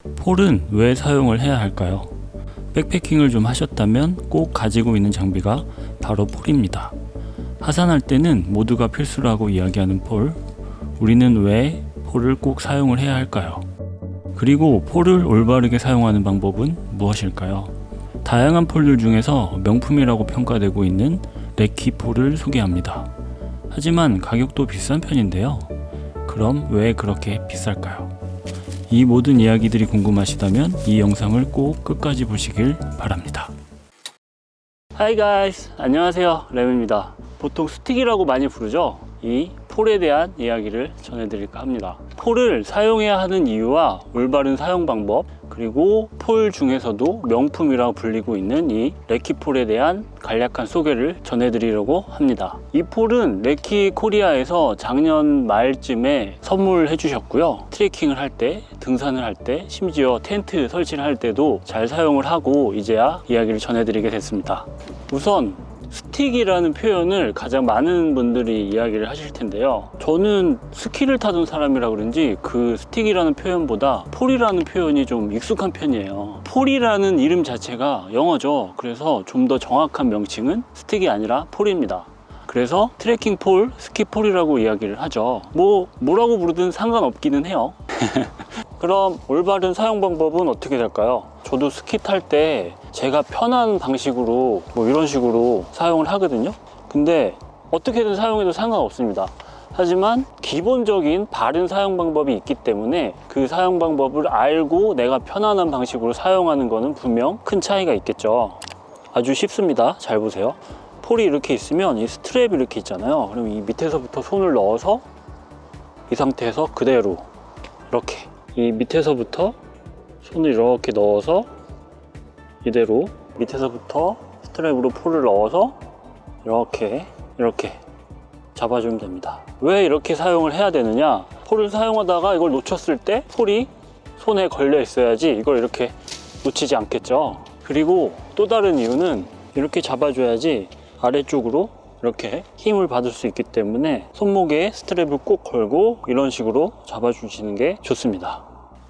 폴은 왜 사용을 해야 할까요? 백패킹을 좀 하셨다면 꼭 가지고 있는 장비가 바로 폴입니다. 하산할 때는 모두가 필수라고 이야기하는 폴, 우리는 왜 폴을 꼭 사용을 해야 할까요? 그리고 폴을 올바르게 사용하는 방법은 무엇일까요? 다양한 폴들 중에서 명품이라고 평가되고 있는 레키 폴을 소개합니다. 하지만 가격도 비싼 편인데요. 그럼 왜 그렇게 비쌀까요? 이 모든 이야기들이 궁금하시다면 이 영상을 꼭 끝까지 보시길 바랍니다. Hi guys, 안녕하세요, 램입니다. 보통 스틱이라고 많이 부르죠? 이 폴에 대한 이야기를 전해드릴까 합니다. 폴을 사용해야 하는 이유와 올바른 사용 방법, 그리고 폴 중에서도 명품이라고 불리고 있는 이 레키 폴에 대한 간략한 소개를 전해드리려고 합니다. 이 폴은 레키 코리아에서 작년 말쯤에 선물해 주셨고요. 트레킹을 할 때, 등산을 할 때, 심지어 텐트 설치를 할 때도 잘 사용을 하고 이제야 이야기를 전해드리게 됐습니다. 우선 스틱이라는 표현을 가장 많은 분들이 이야기를 하실 텐데요. 저는 스키를 타던 사람이라 그런지 그 스틱이라는 표현보다 폴이라는 표현이 좀 익숙한 편이에요. 폴이라는 이름 자체가 영어죠. 그래서 좀 더 정확한 명칭은 스틱이 아니라 폴입니다. 그래서 트레킹 폴, 스키 폴이라고 이야기를 하죠. 뭐라고 부르든 상관없기는 해요. 그럼 올바른 사용 방법은 어떻게 될까요? 저도 스키 탈 때 제가 편한 방식으로 이런 식으로 사용을 하거든요. 근데 어떻게든 사용해도 상관없습니다. 하지만 기본적인 바른 사용 방법이 있기 때문에 그 사용 방법을 알고 내가 편안한 방식으로 사용하는 거는 분명 큰 차이가 있겠죠. 아주 쉽습니다. 잘 보세요. 폴이 이렇게 있으면 이 스트랩이 이렇게 있잖아요. 그럼 이 밑에서부터 손을 넣어서 이 상태에서 그대로 이렇게 이 밑에서부터 손을 이렇게 넣어서 이대로 밑에서부터 스트랩으로 폴을 넣어서 이렇게 잡아주면 됩니다. 왜 이렇게 사용을 해야 되느냐? 폴을 사용하다가 이걸 놓쳤을 때 폴이 손에 걸려 있어야지 이걸 이렇게 놓치지 않겠죠. 그리고 또 다른 이유는 이렇게 잡아줘야지 아래쪽으로 이렇게 힘을 받을 수 있기 때문에 손목에 스트랩을 꼭 걸고 이런 식으로 잡아주시는 게 좋습니다.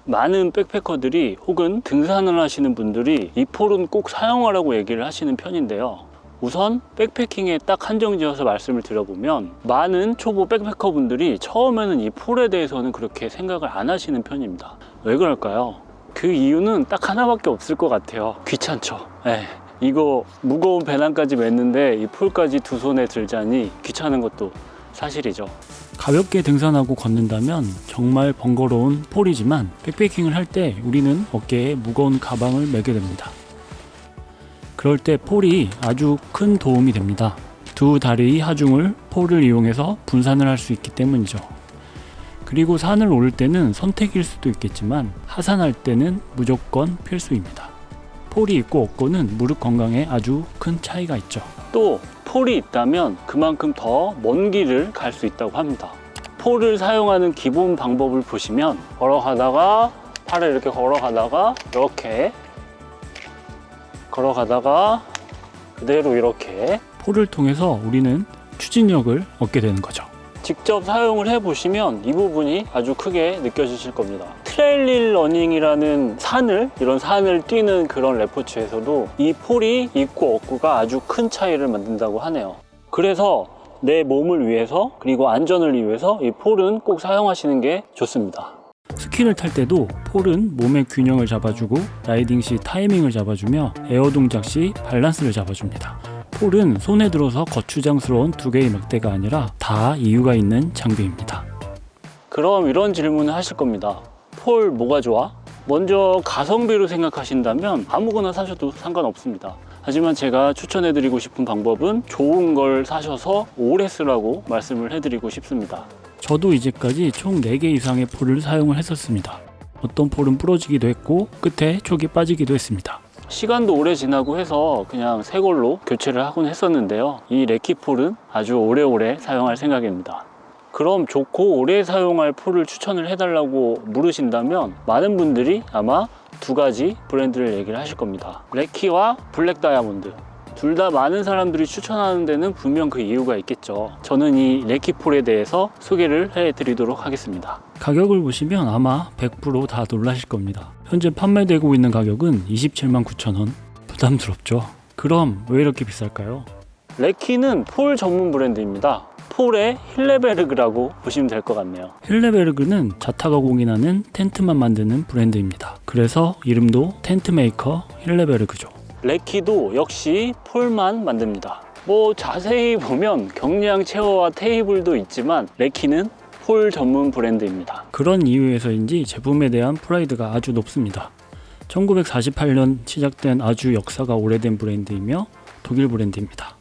많은 백패커들이 혹은 등산을 하시는 분들이 이 폴은 꼭 사용하라고 얘기를 하시는 편인데요. 우선 백패킹에 딱 한정지어서 말씀을 드려보면 많은 초보 백패커 분들이 처음에는 이 폴에 대해서는 그렇게 생각을 안 하시는 편입니다. 왜 그럴까요? 그 이유는 딱 하나밖에 없을 것 같아요. 귀찮죠. 이거 무거운 배낭까지 맸는데 이 폴까지 두 손에 들자니 귀찮은 것도 사실이죠. 가볍게 등산하고 걷는다면 정말 번거로운 폴이지만 백패킹을 할 때 우리는 어깨에 무거운 가방을 메게 됩니다. 그럴 때 폴이 아주 큰 도움이 됩니다. 두 다리의 하중을 폴을 이용해서 분산을 할 수 있기 때문이죠. 그리고 산을 오를 때는 선택일 수도 있겠지만 하산할 때는 무조건 필수입니다. 폴이 있고 없고는 무릎 건강에 아주 큰 차이가 있죠. 또 폴이 있다면 그만큼 더 먼 길을 갈 수 있다고 합니다. 폴을 사용하는 기본 방법을 보시면 걸어가다가 팔을 이렇게 걸어가다가 이렇게 걸어가다가 그대로 이렇게 폴을 통해서 우리는 추진력을 얻게 되는 거죠. 직접 사용을 해보시면 이 부분이 아주 크게 느껴지실 겁니다. 트레일 러닝이라는 이런 산을 뛰는 그런 레포츠에서도 이 폴이 있고 없고가 아주 큰 차이를 만든다고 하네요. 그래서 내 몸을 위해서 그리고 안전을 위해서 이 폴은 꼭 사용하시는 게 좋습니다. 스키를 탈 때도 폴은 몸의 균형을 잡아주고 라이딩 시 타이밍을 잡아주며 에어 동작 시 밸런스를 잡아줍니다. 폴은 손에 들어서 거추장스러운 두 개의 맥대가 아니라 다 이유가 있는 장비입니다. 그럼 이런 질문을 하실 겁니다. 폴 뭐가 좋아? 먼저 가성비로 생각하신다면 아무거나 사셔도 상관없습니다. 하지만 제가 추천해드리고 싶은 방법은 좋은 걸 사셔서 오래 쓰라고 말씀을 해드리고 싶습니다. 저도 이제까지 총 4개 이상의 폴을 사용을 했었습니다. 어떤 폴은 부러지기도 했고 끝에 촉이 빠지기도 했습니다. 시간도 오래 지나고 해서 그냥 새 걸로 교체를 하곤 했었는데요. 이 레키 폴은 아주 오래오래 사용할 생각입니다. 그럼 좋고 오래 사용할 폴을 추천을 해달라고 물으신다면 많은 분들이 아마 두 가지 브랜드를 얘기를 하실 겁니다. 레키와 블랙 다이아몬드. 둘 다 많은 사람들이 추천하는 데는 분명 그 이유가 있겠죠. 저는 이 레키 폴에 대해서 소개를 해드리도록 하겠습니다. 가격을 보시면 아마 100% 다 놀라실 겁니다. 현재 판매되고 있는 가격은 27만 9천원. 부담스럽죠? 그럼 왜 이렇게 비쌀까요? 레키는 폴 전문 브랜드입니다. 폴의 힐레베르그라고 보시면 될 것 같네요. 힐레베르그는 자타가 공인하는 텐트만 만드는 브랜드입니다. 그래서 이름도 텐트 메이커 힐레베르그죠. 레키도 역시 폴만 만듭니다. 자세히 보면 경량 체어와 테이블도 있지만 레키는 폴 전문 브랜드입니다. 그런 이유에서인지 제품에 대한 프라이드가 아주 높습니다. 1948년 시작된 아주 역사가 오래된 브랜드이며 독일 브랜드입니다.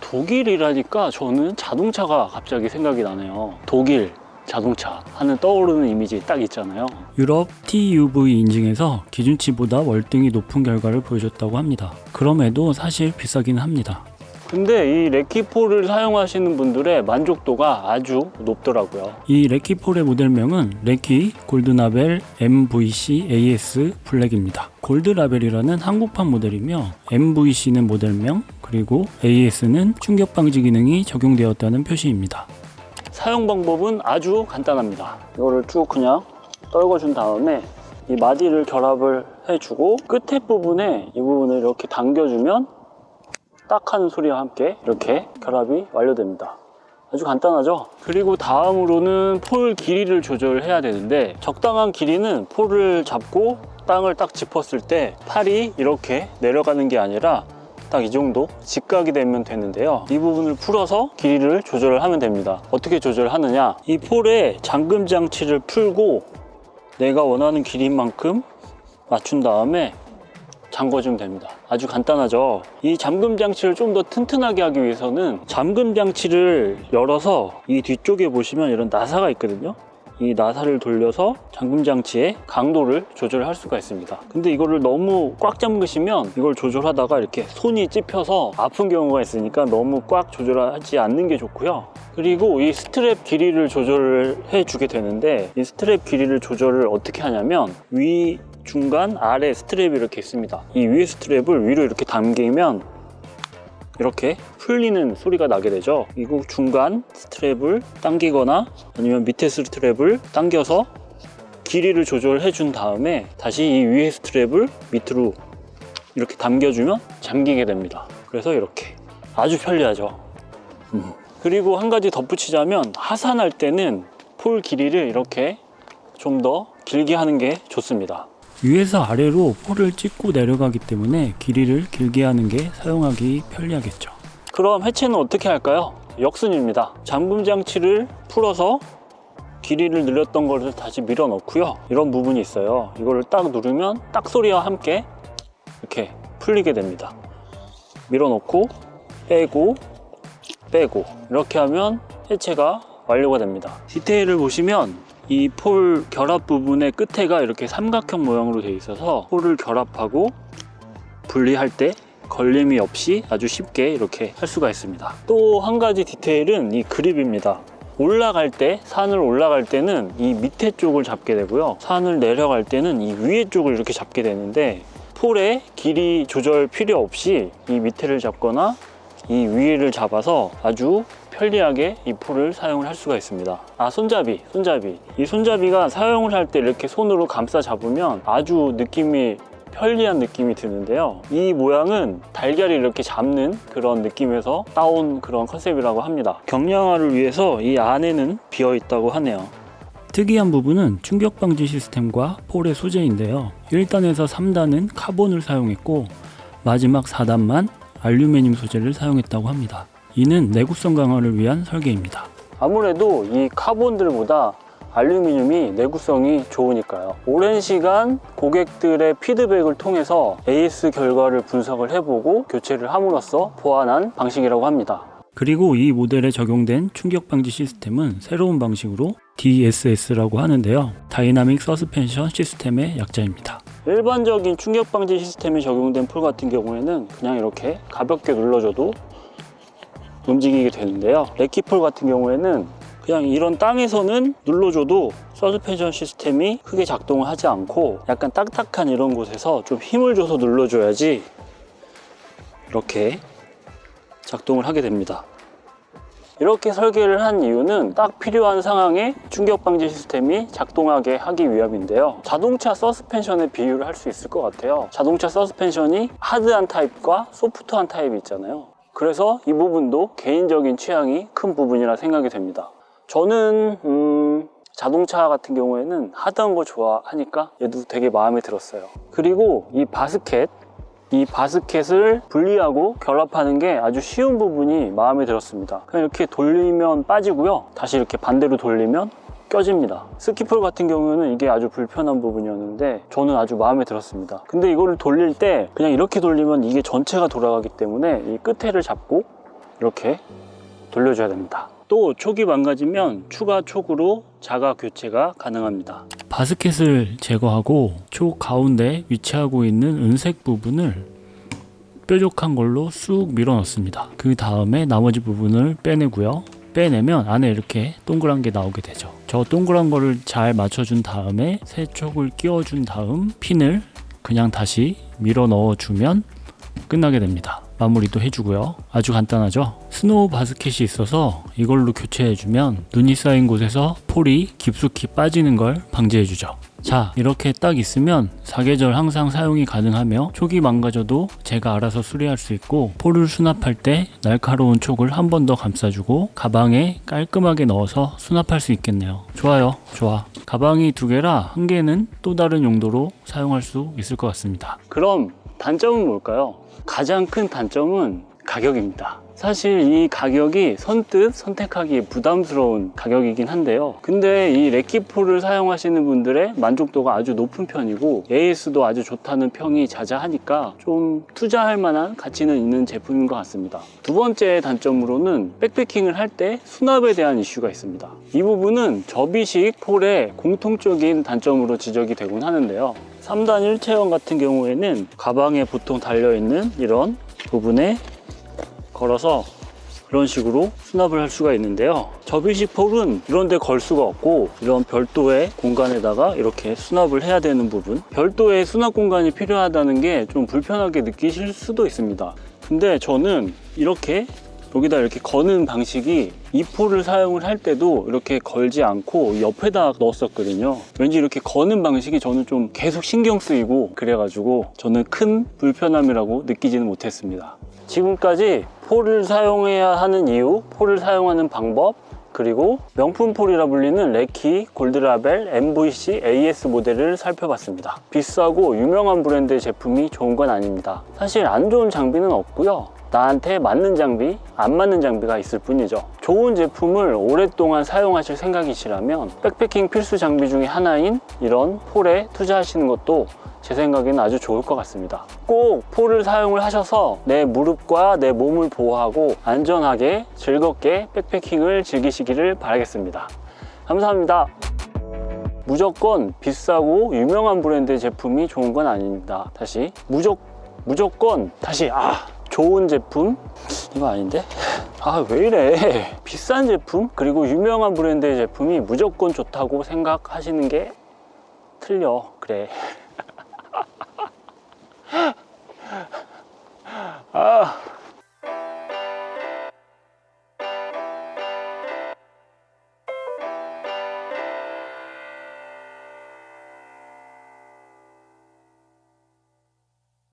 독일이라니까 저는 자동차가 갑자기 생각이 나네요. 독일 자동차 하는 떠오르는 이미지 딱 있잖아요. 유럽 TUV 인증에서 기준치보다 월등히 높은 결과를 보여줬다고 합니다. 그럼에도 사실 비싸긴 합니다. 근데 이 레키폴을 사용하시는 분들의 만족도가 아주 높더라고요. 이 레키폴의 모델명은 레키 골드라벨 MVC AS 블랙입니다. 골드라벨이라는 한국판 모델이며 MVC는 모델명, 그리고 AS는 충격 방지 기능이 적용되었다는 표시입니다. 사용 방법은 아주 간단합니다. 이거를 쭉 그냥 떨궈준 다음에 이 마디를 결합을 해주고 끝에 부분에 이 부분을 이렇게 당겨주면 딱 하는 소리와 함께 이렇게 결합이 완료됩니다. 아주 간단하죠? 그리고 다음으로는 폴 길이를 조절해야 되는데 적당한 길이는 폴을 잡고 땅을 딱 짚었을 때 팔이 이렇게 내려가는 게 아니라 딱 이 정도 직각이 되면 되는데요. 이 부분을 풀어서 길이를 조절을 하면 됩니다. 어떻게 조절하느냐? 이 폴에 잠금 장치를 풀고 내가 원하는 길이만큼 맞춘 다음에 잠궈주면 됩니다. 아주 간단하죠? 이 잠금 장치를 좀 더 튼튼하게 하기 위해서는 잠금 장치를 열어서 이 뒤쪽에 보시면 이런 나사가 있거든요. 이 나사를 돌려서 잠금 장치의 강도를 조절할 수가 있습니다. 근데 이거를 너무 꽉 잠그시면 이걸 조절하다가 이렇게 손이 찝혀서 아픈 경우가 있으니까 너무 꽉 조절하지 않는 게 좋고요. 그리고 이 스트랩 길이를 조절을 해주게 되는데 이 스트랩 길이를 조절을 어떻게 하냐면 위, 중간, 아래 스트랩이 이렇게 있습니다. 이 위에 스트랩을 위로 이렇게 당기면 이렇게 풀리는 소리가 나게 되죠. 그리고 중간 스트랩을 당기거나 아니면 밑에 스트랩을 당겨서 길이를 조절해 준 다음에 다시 이 위에 스트랩을 밑으로 이렇게 당겨주면 잠기게 됩니다. 그래서 이렇게 아주 편리하죠. 그리고 한 가지 덧붙이자면 하산할 때는 폴 길이를 이렇게 좀 더 길게 하는 게 좋습니다. 위에서 아래로 폴을 찍고 내려가기 때문에 길이를 길게 하는 게 사용하기 편리하겠죠. 그럼 해체는 어떻게 할까요? 역순입니다. 잠금 장치를 풀어서 길이를 늘렸던 것을 다시 밀어 넣고요. 이런 부분이 있어요. 이거를 딱 누르면 딱 소리와 함께 이렇게 풀리게 됩니다. 밀어 넣고 빼고 빼고 이렇게 하면 해체가 완료가 됩니다. 디테일을 보시면 이 폴 결합 부분의 끝에가 이렇게 삼각형 모양으로 되어 있어서 폴을 결합하고 분리할 때 걸림이 없이 아주 쉽게 이렇게 할 수가 있습니다. 또 한 가지 디테일은 이 그립입니다. 올라갈 때, 산을 올라갈 때는 이 밑에 쪽을 잡게 되고요. 산을 내려갈 때는 이 위에 쪽을 이렇게 잡게 되는데 폴의 길이 조절 필요 없이 이 밑에를 잡거나 이 위를 잡아서 아주 편리하게 이 폴을 사용을 할 수가 있습니다. 손잡이. 이 손잡이가 사용을 할 때 이렇게 손으로 감싸 잡으면 아주 느낌이 편리한 느낌이 드는데요. 이 모양은 달걀을 이렇게 잡는 그런 느낌에서 따온 그런 컨셉이라고 합니다. 경량화를 위해서 이 안에는 비어 있다고 하네요. 특이한 부분은 충격 방지 시스템과 폴의 소재인데요. 1단에서 3단은 카본을 사용했고 마지막 4단만 알루미늄 소재를 사용했다고 합니다. 이는 내구성 강화를 위한 설계입니다. 아무래도 이 카본들보다 알루미늄이 내구성이 좋으니까요. 오랜 시간 고객들의 피드백을 통해서 AS 결과를 분석을 해보고 교체를 함으로써 보완한 방식이라고 합니다. 그리고 이 모델에 적용된 충격 방지 시스템은 새로운 방식으로 DSS라고 하는데요. 다이나믹 서스펜션 시스템의 약자입니다. 일반적인 충격 방지 시스템이 적용된 폴 같은 경우에는 그냥 이렇게 가볍게 눌러줘도 움직이게 되는데요. 레키폴 같은 경우에는 그냥 이런 땅에서는 눌러줘도 서스펜션 시스템이 크게 작동을 하지 않고 약간 딱딱한 이런 곳에서 좀 힘을 줘서 눌러줘야지 이렇게 작동을 하게 됩니다. 이렇게 설계를 한 이유는 딱 필요한 상황에 충격 방지 시스템이 작동하게 하기 위함인데요. 자동차 서스펜션의 비유를 할 수 있을 것 같아요. 자동차 서스펜션이 하드한 타입과 소프트한 타입이 있잖아요. 그래서 이 부분도 개인적인 취향이 큰 부분이라 생각이 됩니다. 저는 자동차 같은 경우에는 하드한 거 좋아하니까 얘도 되게 마음에 들었어요. 그리고 이 바스켓을 분리하고 결합하는 게 아주 쉬운 부분이 마음에 들었습니다. 그냥 이렇게 돌리면 빠지고요, 다시 이렇게 반대로 돌리면 껴집니다. 스키폴 같은 경우는 이게 아주 불편한 부분이었는데 저는 아주 마음에 들었습니다. 근데 이거를 돌릴 때 그냥 이렇게 돌리면 이게 전체가 돌아가기 때문에 이 끝에를 잡고 이렇게 돌려줘야 됩니다. 또 촉이 망가지면 추가 촉으로 자가 교체가 가능합니다. 바스켓을 제거하고 촉 가운데 위치하고 있는 은색 부분을 뾰족한 걸로 쑥 밀어 넣습니다. 그 다음에 나머지 부분을 빼내고요. 빼내면 안에 이렇게 동그란 게 나오게 되죠. 저 동그란 거를 잘 맞춰준 다음에 새 촉을 끼워준 다음 핀을 그냥 다시 밀어 넣어주면 끝나게 됩니다. 마무리도 해주고요. 아주 간단하죠. 스노우 바스켓이 있어서 이걸로 교체해주면 눈이 쌓인 곳에서 폴이 깊숙이 빠지는 걸 방지해주죠. 자, 이렇게 딱 있으면 사계절 항상 사용이 가능하며 촉이 망가져도 제가 알아서 수리할 수 있고, 폴을 수납할 때 날카로운 촉을 한 번 더 감싸주고 가방에 깔끔하게 넣어서 수납할 수 있겠네요. 좋아요. 좋아. 가방이 2개라 1개는 또 다른 용도로 사용할 수 있을 것 같습니다. 그럼 단점은 뭘까요? 가장 큰 단점은 가격입니다. 사실 이 가격이 선뜻 선택하기 부담스러운 가격이긴 한데요. 근데 이 레키폴을 사용하시는 분들의 만족도가 아주 높은 편이고 AS도 아주 좋다는 평이 자자하니까 좀 투자할 만한 가치는 있는 제품인 것 같습니다. 두 번째 단점으로는 백패킹을 할 때 수납에 대한 이슈가 있습니다. 이 부분은 접이식 폴의 공통적인 단점으로 지적이 되곤 하는데요. 3단 일체형 같은 경우에는 가방에 보통 달려있는 이런 부분에 걸어서 이런 식으로 수납을 할 수가 있는데요. 접이식 폴은 이런 데 걸 수가 없고 이런 별도의 공간에다가 이렇게 수납을 해야 되는 부분, 별도의 수납 공간이 필요하다는 게 좀 불편하게 느끼실 수도 있습니다. 근데 저는 이렇게 여기다 이렇게 거는 방식이 이 폴을 사용을 할 때도 이렇게 걸지 않고 옆에다 넣었었거든요. 왠지 이렇게 거는 방식이 저는 좀 계속 신경 쓰이고 그래가지고 저는 큰 불편함이라고 느끼지는 못했습니다. 지금까지 폴을 사용해야 하는 이유, 폴을 사용하는 방법, 그리고 명품 폴이라 불리는 레키, 골드라벨, MVC, AS 모델을 살펴봤습니다. 비싸고 유명한 브랜드의 제품이 좋은 건 아닙니다. 사실 안 좋은 장비는 없고요. 나한테 맞는 장비, 안 맞는 장비가 있을 뿐이죠. 좋은 제품을 오랫동안 사용하실 생각이시라면 백패킹 필수 장비 중에 하나인 이런 폴에 투자하시는 것도 제 생각에는 아주 좋을 것 같습니다. 꼭 폴을 사용을 하셔서 내 무릎과 내 몸을 보호하고 안전하게 즐겁게 백패킹을 즐기시기를 바라겠습니다. 감사합니다. 무조건 비싸고 유명한 브랜드의 제품이 좋은 건 아닙니다. 다시 무조건 다시 좋은 제품? 이거 아닌데? 왜 이래? 비싼 제품? 그리고 유명한 브랜드의 제품이 무조건 좋다고 생각하시는 게 틀려. 그래.